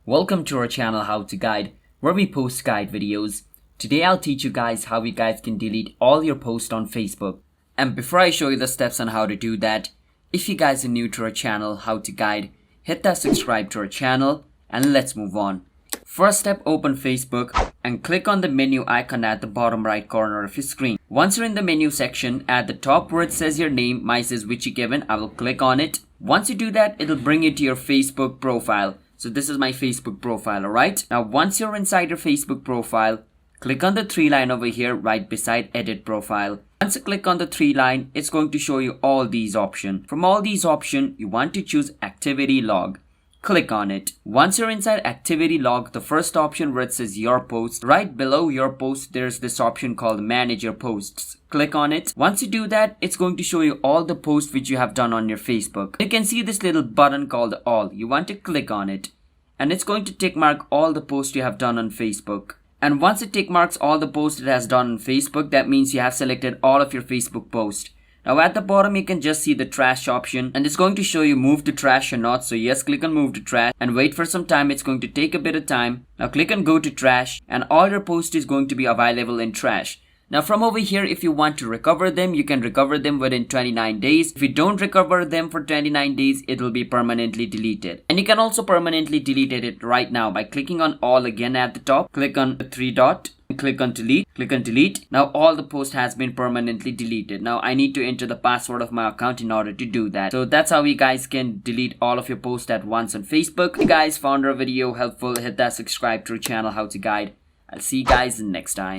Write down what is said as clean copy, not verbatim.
Welcome to our channel How to Guide, where we post guide videos. Today I'll teach you guys how you guys can delete all your posts on Facebook. And before I show you the steps on how to do that, if you guys are new to our channel How to Guide, hit that subscribe to our channel and let's move on. First step, open Facebook and click on the menu icon at the bottom right corner of your screen. Once you're in the menu section, at the top where it says your name, mine says Witchy Given, I will click on it. Once you do that, it'll bring you to your Facebook profile. So this is my Facebook profile, alright? Now once you're inside your Facebook profile, click on the three line over here right beside edit profile. Once you click on the three line, it's going to show you all these options. From all these options, you want to choose activity log. Click on it. Once you're inside activity log, the first option where it says your post, right below your post, there's this option called manage your posts. Click on it. Once you do that, it's going to show you all the posts which you have done on your Facebook. You can see this little button called all. You want to click on it. And it's going to tick mark all the posts you have done on Facebook. And once it tick marks all the posts it has done on Facebook, that means you have selected all of your Facebook posts. Now at the bottom you can just see the trash option and it's going to show you move to trash or not. So yes, click on move to trash and wait for some time. It's going to take a bit of time. Now click on go to trash and all your posts is going to be available in trash. Now from over here, if you want to recover them, you can recover them within 29 days. If you don't recover them for 29 days, it will be permanently deleted. And you can also permanently delete it right now by clicking on all again at the top. Click on the three dot. Click on delete. Click on delete. Now all the post has been permanently deleted. Now I need to enter the password of my account in order to do that. So that's how you guys can delete all of your posts at once on Facebook. If you guys found our video helpful, hit that subscribe to our channel How to Guide. I'll see you guys next time.